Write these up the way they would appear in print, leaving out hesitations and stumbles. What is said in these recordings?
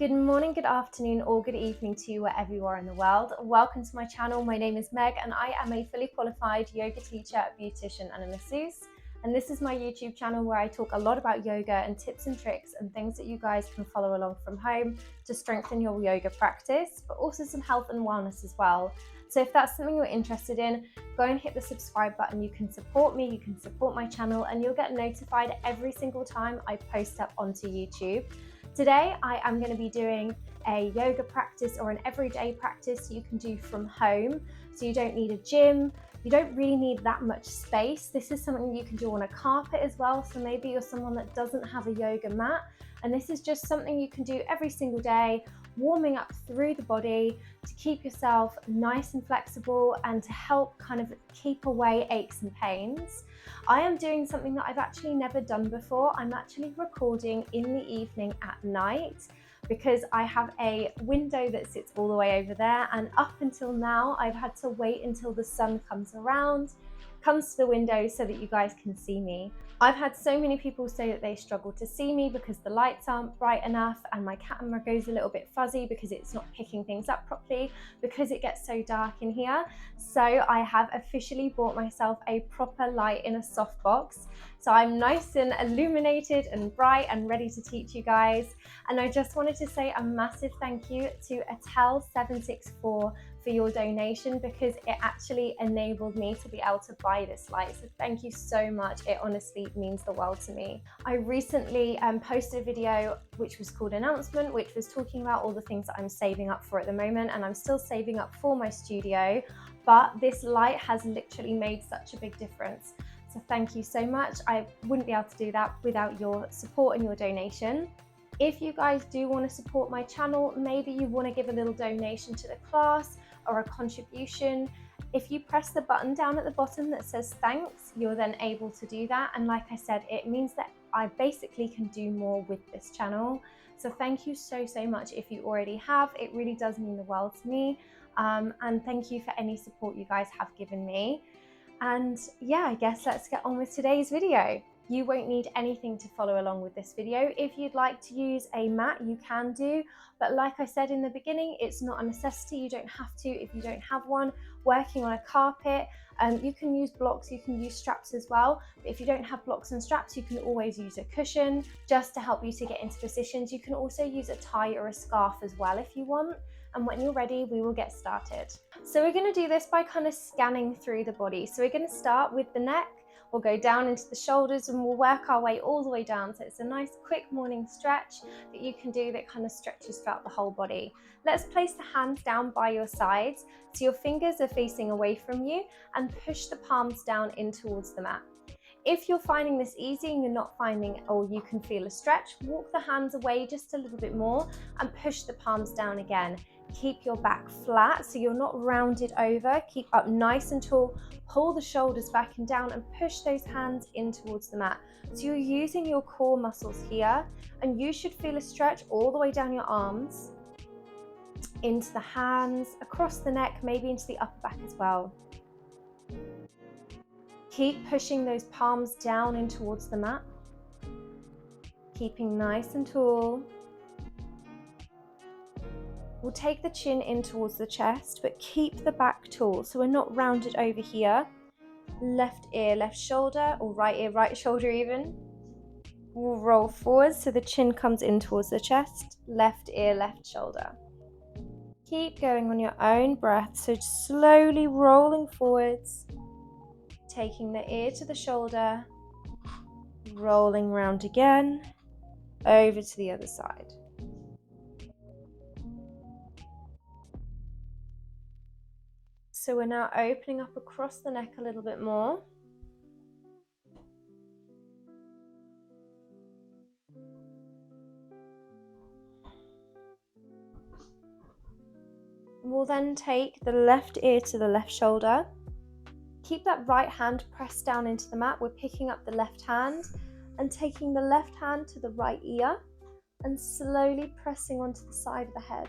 Good morning, good afternoon, or good evening to you wherever you are in the world. Welcome to my channel. My name is Meg and I am a fully qualified yoga teacher, beautician and a masseuse. And this is my YouTube channel where I talk a lot about yoga and tips and tricks and things that you guys can follow along from home to strengthen your yoga practice, but also some health and wellness as well. So if that's something you're interested in, go and hit the subscribe button. You can support me, you can support my channel, and you'll get notified every single time I post up onto YouTube. Today, I am going to be doing a yoga practice or an everyday practice you can do from home. So you don't need a gym, you don't really need that much space. This is something you can do on a carpet as well. So maybe you're someone that doesn't have a yoga mat, and this is just something you can do every single day, warming up through the body to keep yourself nice and flexible and to help kind of keep away aches and pains. I am doing something that I've actually never done before. I'm actually recording in the evening at night because I have a window that sits all the way over there, and up until now I've had to wait until the sun comes to the window so that you guys can see me. I've had so many people say that they struggle to see me because the lights aren't bright enough and my camera goes a little bit fuzzy because it's not picking things up properly because it gets so dark in here. So I have officially bought myself a proper light in a softbox. So I'm nice and illuminated and bright and ready to teach you guys. And I just wanted to say a massive thank you to Atel764 for your donation because it actually enabled me to be able to buy this light. So thank you so much. It honestly means the world to me. I recently posted a video which was called Announcement, which was talking about all the things that I'm saving up for at the moment, and I'm still saving up for my studio, but this light has literally made such a big difference. So thank you so much. I wouldn't be able to do that without your support and your donation. If you guys do want to support my channel, maybe you want to give a little donation to the class or a contribution, if you press the button down at the bottom that says thanks, you're then able to do that. And like I said, it means that I basically can do more with this channel. So thank you so much if you already have. It really does mean the world to me. And thank you for any support you guys have given me. And yeah, I guess let's get on with today's video. You won't need anything to follow along with this video. If you'd like to use a mat, you can do, but like I said in the beginning, it's not a necessity. You don't have to if you don't have one. Working on a carpet, you can use blocks, you can use straps as well. But if you don't have blocks and straps, you can always use a cushion just to help you to get into positions. You can also use a tie or a scarf as well if you want. And when you're ready, we will get started. So we're going to do this by kind of scanning through the body. So we're going to start with the neck. We'll go down into the shoulders and we'll work our way all the way down. So it's a nice quick morning stretch that you can do that kind of stretches throughout the whole body. Let's place the hands down by your sides so your fingers are facing away from you, and push the palms down in towards the mat. If you're finding this easy and you're not finding, or you can feel a stretch, walk the hands away just a little bit more and push the palms down again. Keep your back flat so you're not rounded over. Keep up nice and tall. Pull the shoulders back and down and push those hands in towards the mat. So you're using your core muscles here, and you should feel a stretch all the way down your arms, into the hands, across the neck, maybe into the upper back as well. Keep pushing those palms down in towards the mat, keeping nice and tall. We'll take the chin in towards the chest, but keep the back tall so we're not rounded over here. Left ear, left shoulder, or right ear, right shoulder even. We'll roll forward so the chin comes in towards the chest. Left ear, left shoulder. Keep going on your own breath, so slowly rolling forwards, taking the ear to the shoulder, rolling round again, over to the other side. So we're now opening up across the neck a little bit more. We'll then take the left ear to the left shoulder. Keep that right hand pressed down into the mat. We're picking up the left hand and taking the left hand to the right ear and slowly pressing onto the side of the head.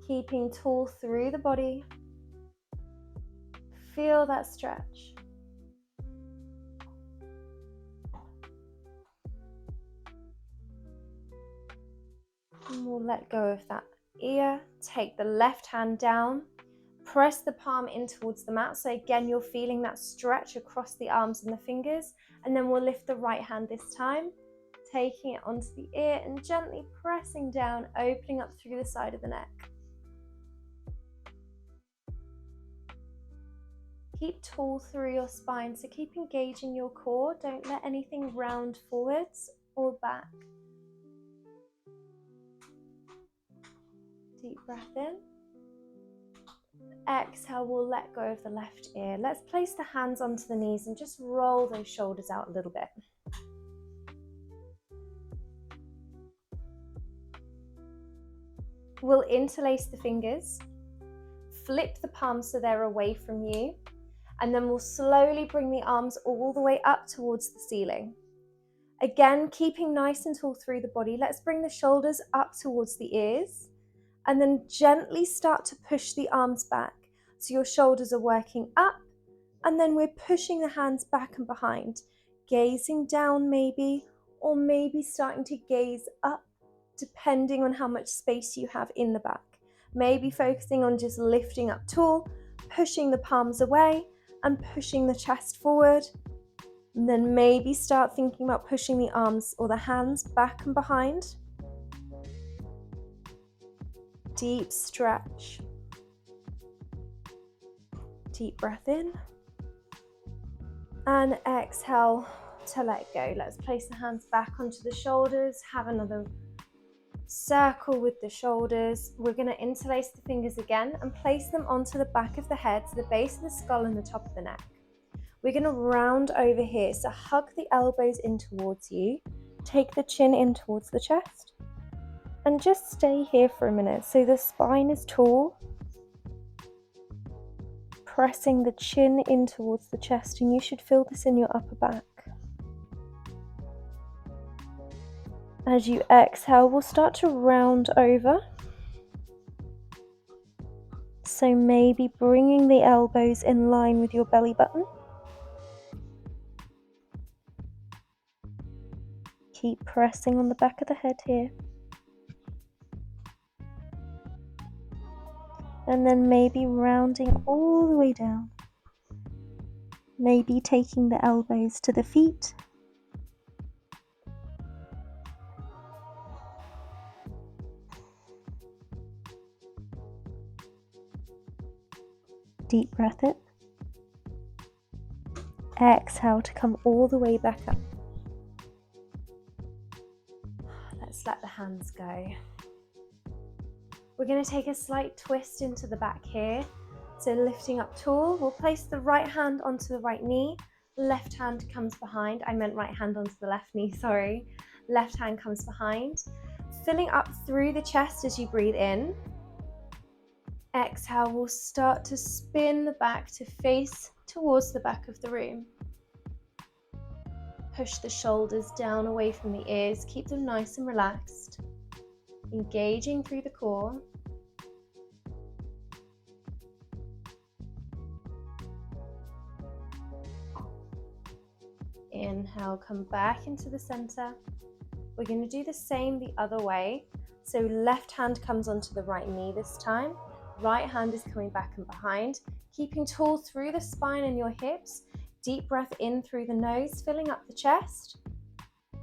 Keeping tall through the body. Feel that stretch. we'll let go of that ear. Take the left hand down, press the palm in towards the mat. So again, you're feeling that stretch across the arms and the fingers. And then we'll lift the right hand this time, taking it onto the ear and gently pressing down, opening up through the side of the neck. Keep tall through your spine, so keep engaging your core. Don't let anything round forwards or back. Deep breath in. Exhale, we'll let go of the left ear. Let's place the hands onto the knees and just roll those shoulders out a little bit. We'll interlace the fingers, flip the palms so they're away from you, and then we'll slowly bring the arms all the way up towards the ceiling. Again, keeping nice and tall through the body. Let's bring the shoulders up towards the ears, and then gently start to push the arms back. So your shoulders are working up, and then we're pushing the hands back and behind, gazing down maybe, or maybe starting to gaze up, depending on how much space you have in the back. Maybe focusing on just lifting up tall, pushing the palms away, and pushing the chest forward. And then maybe start thinking about pushing the arms or the hands back and behind. Deep stretch. Deep breath in. And exhale to let go. Let's place the hands back onto the shoulders. Have another circle with the shoulders. We're going to interlace the fingers again and place them onto the back of the head, to the base of the skull and the top of the neck. We're going to round over here, so hug the elbows in towards you, take the chin in towards the chest, and just stay here for a minute. So the spine is tall, pressing the chin in towards the chest, and you should feel this in your upper back. As you exhale, we'll start to round over. So maybe bringing the elbows in line with your belly button. Keep pressing on the back of the head here. And then maybe rounding all the way down. Maybe taking the elbows to the feet. Deep breath in. Exhale to come all the way back up. Let's let the hands go. We're going to take a slight twist into the back here. So lifting up tall, we'll place the right hand onto the right knee. Left hand comes behind. I meant right hand onto the left knee, sorry. Left hand comes behind. Filling up through the chest as you breathe in. Exhale, we'll start to spin the back to face towards the back of the room. Push the shoulders down away from the ears. Keep them nice and relaxed. Engaging through the core. Inhale, come back into the center. We're going to do the same the other way. So left hand comes onto the right knee this time. Right hand is coming back and behind. Keeping tall through the spine and your hips. Deep breath in through the nose, filling up the chest.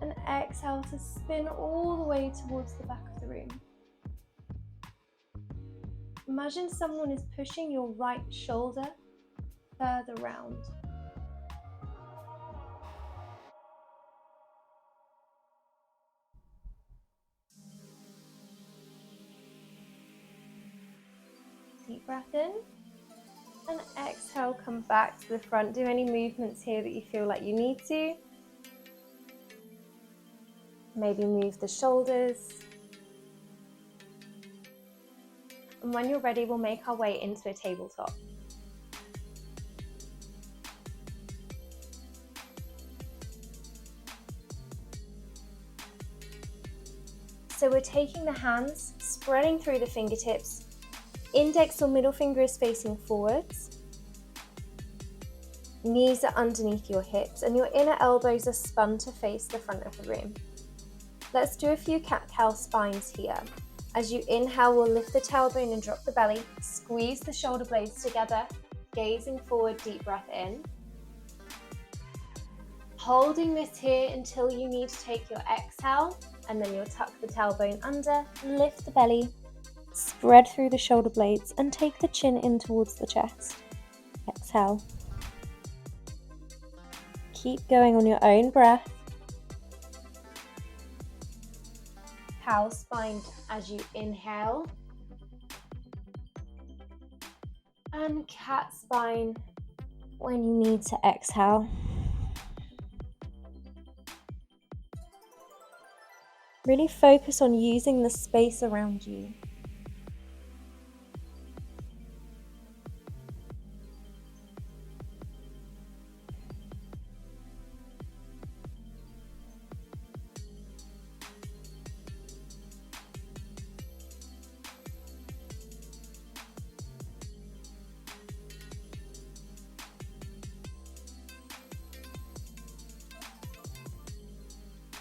And exhale to spin all the way towards the back of the room. Imagine someone is pushing your right shoulder further round. Deep breath in. And exhale, come back to the front. Do any movements here that you feel like you need to. Maybe move the shoulders. And when you're ready, we'll make our way into a tabletop. So we're taking the hands, spreading through the fingertips. Index or middle finger is facing forwards. Knees are underneath your hips and your inner elbows are spun to face the front of the room. Let's do a few cat-cow spines here. As you inhale, we'll lift the tailbone and drop the belly. Squeeze the shoulder blades together, gazing forward, deep breath in. Holding this here until you need to take your exhale, and then you'll tuck the tailbone under, lift the belly, spread through the shoulder blades, and take the chin in towards the chest. Exhale. Keep going on your own breath. Cow spine as you inhale. And cat spine when you need to exhale. Really focus on using the space around you.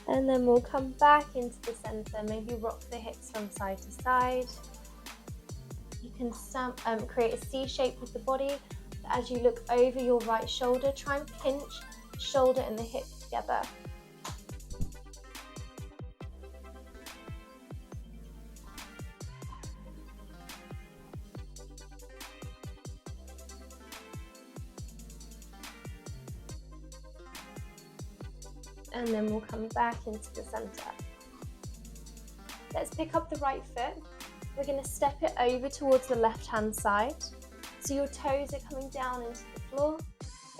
And then we'll come back into the center, maybe rock the hips from side to side. You can create a C shape with the body. As you look over your right shoulder, try and pinch shoulder and the hip together. And then we'll come back into the center. Let's pick up the right foot. We're going to step it over towards the left hand side. So your toes are coming down into the floor.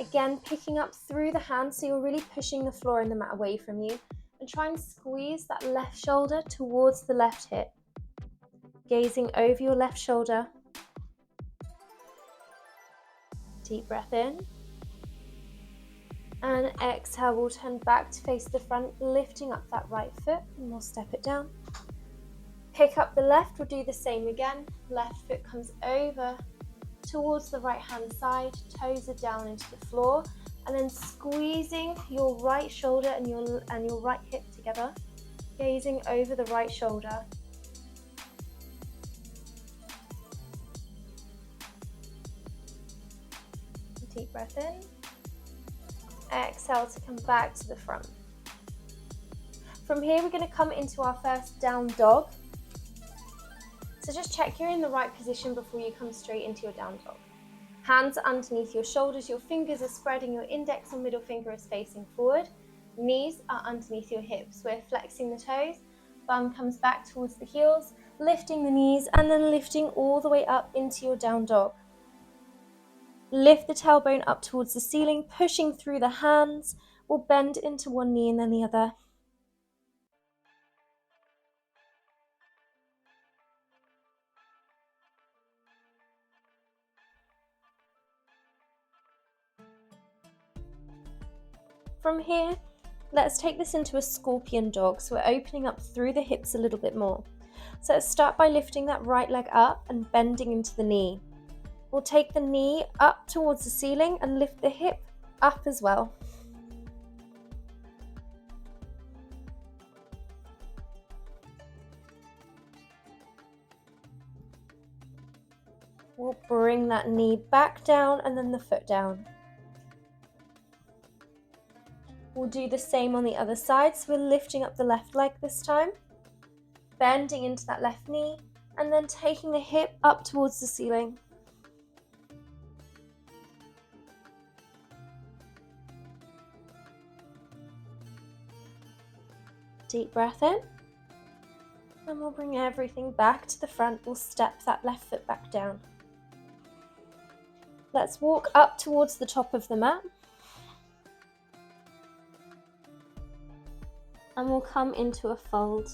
Again, picking up through the hands, so you're really pushing the floor and the mat away from you. And try and squeeze that left shoulder towards the left hip. Gazing over your left shoulder. Deep breath in. And exhale, we'll turn back to face the front, lifting up that right foot, and we'll step it down. Pick up the left, we'll do the same again. Left foot comes over towards the right hand side, toes are down into the floor, and then squeezing your right shoulder and your right hip together, gazing over the right shoulder. Deep breath in. Exhale to come back to the front. From here, we're going to come into our first down dog. So just check you're in the right position before you come straight into your down dog. Hands are underneath your shoulders, your fingers are spreading, your index and middle finger is facing forward. Knees are underneath your hips. We're flexing the toes, bum comes back towards the heels, lifting the knees and then lifting all the way up into your down dog. Lift the tailbone up towards the ceiling, pushing through the hands. We'll bend into one knee and then the other. From here, let's take this into a scorpion dog. So we're opening up through the hips a little bit more. So let's start by lifting that right leg up and bending into the knee. We'll take the knee up towards the ceiling and lift the hip up as well. We'll bring that knee back down and then the foot down. We'll do the same on the other side. So we're lifting up the left leg this time, bending into that left knee, and then taking the hip up towards the ceiling. Deep breath in, and we'll bring everything back to the front. We'll step that left foot back down. Let's walk up towards the top of the mat. And we'll come into a fold.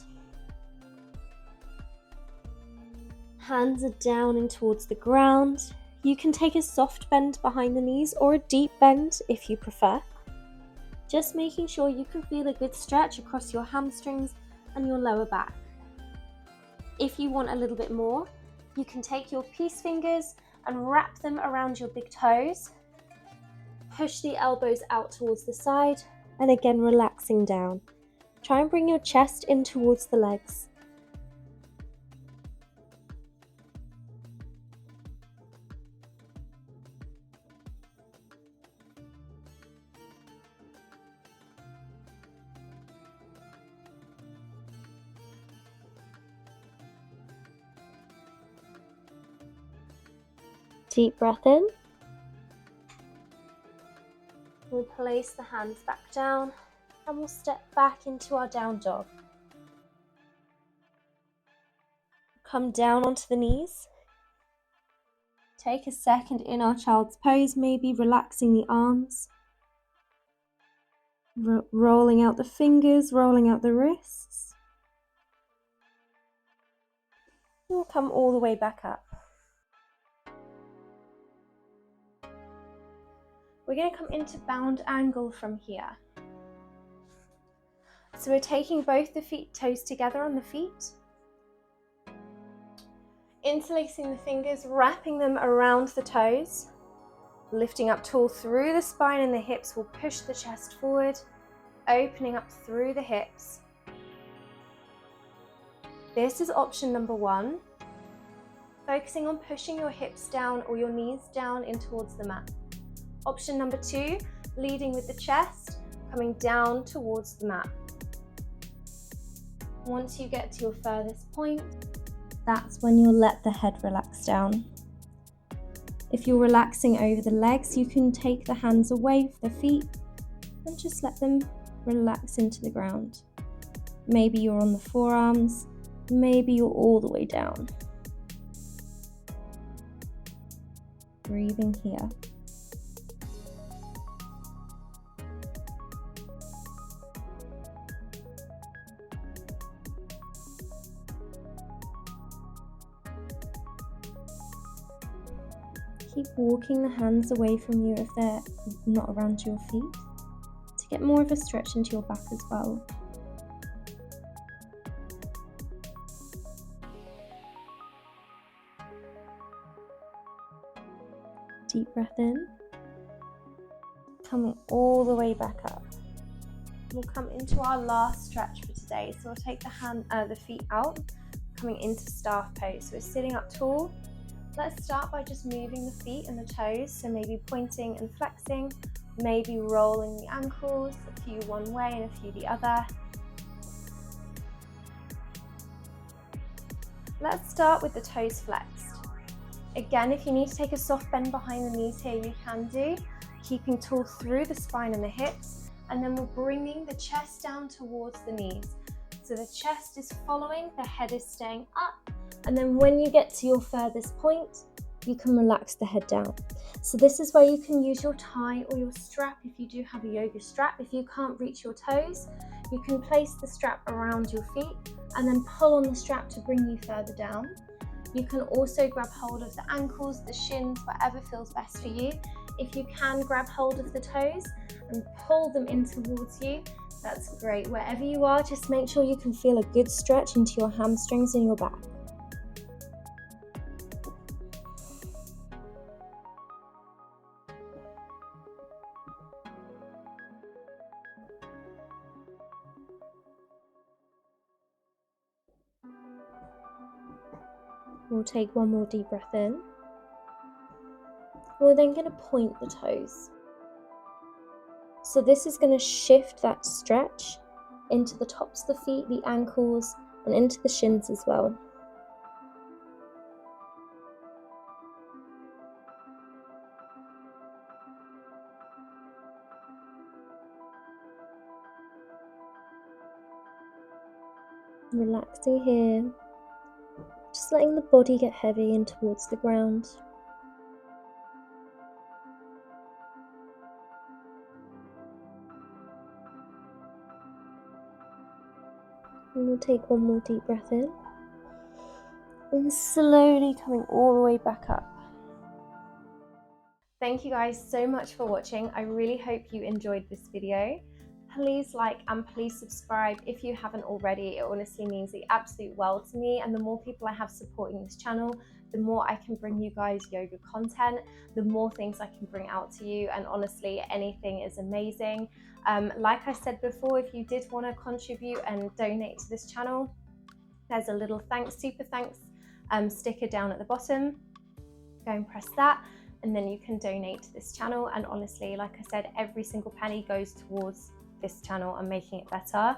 Hands are down and towards the ground. You can take a soft bend behind the knees or a deep bend if you prefer. Just making sure you can feel a good stretch across your hamstrings and your lower back. If you want a little bit more, you can take your peace fingers and wrap them around your big toes. Push the elbows out towards the side and again relaxing down. Try and bring your chest in towards the legs. Deep breath in. We'll place the hands back down and we'll step back into our down dog. Come down onto the knees. Take a second in our child's pose, maybe relaxing the arms, rolling out the fingers, rolling out the wrists. We'll come all the way back up. We're going to come into bound angle from here. So we're taking both the toes together on the feet, interlacing the fingers, wrapping them around the toes, lifting up tall through the spine and the hips. We'll push the chest forward, opening up through the hips. This is option number 1, focusing on pushing your hips down or your knees down in towards the mat. Option number 2, leading with the chest, coming down towards the mat. Once you get to your furthest point, that's when you'll let the head relax down. If you're relaxing over the legs, you can take the hands away from the feet and just let them relax into the ground. Maybe you're on the forearms, maybe you're all the way down. Breathing here. Keep walking the hands away from you if they're not around your feet to get more of a stretch into your back as well. Deep breath in, coming all the way back up. We'll come into our last stretch for today. So we'll take the feet out, coming into staff pose. So we're sitting up tall. Let's start by just moving the feet and the toes, so maybe pointing and flexing, maybe rolling the ankles, a few one way and a few the other. Let's start with the toes flexed. Again, if you need to take a soft bend behind the knees here, you can do, keeping tall through the spine and the hips, and then we're bringing the chest down towards the knees. So the chest is following, the head is staying up, and then when you get to your furthest point, you can relax the head down. So this is where you can use your tie or your strap if you do have a yoga strap. If you can't reach your toes, you can place the strap around your feet and then pull on the strap to bring you further down. You can also grab hold of the ankles, the shins, whatever feels best for you. If you can grab hold of the toes and pull them in towards you, that's great. Wherever you are, just make sure you can feel a good stretch into your hamstrings and your back. We'll take one more deep breath in. We're then going to point the toes. So this is going to shift that stretch into the tops of the feet, the ankles, and into the shins as well. Relaxing here. Just letting the body get heavy in towards the ground. And we'll take one more deep breath in. And slowly coming all the way back up. Thank you guys so much for watching. I really hope you enjoyed this video. Please like and please subscribe if you haven't already. It honestly means the absolute world to me, and the more people I have supporting this channel, the more I can bring you guys yoga content, the more things I can bring out to you, and honestly anything is amazing. Like I said before, if you did want to contribute and donate to this channel, there's a little super thanks sticker down at the bottom. Go and press that, and then you can donate to this channel, and honestly, like I said, every single penny goes towards this channel and making it better.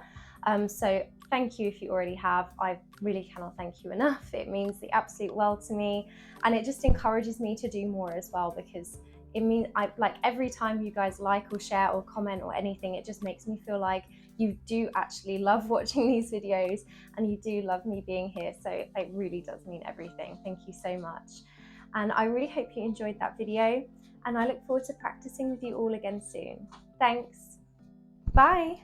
So thank you if you already have. I really cannot thank you enough. It means the absolute world to me, and it just encourages me to do more as well, because it means like every time you guys like or share or comment or anything, it just makes me feel like you do actually love watching these videos and you do love me being here. So it really does mean everything. Thank you so much. And I really hope you enjoyed that video, and I look forward to practicing with you all again soon. Thanks. Bye.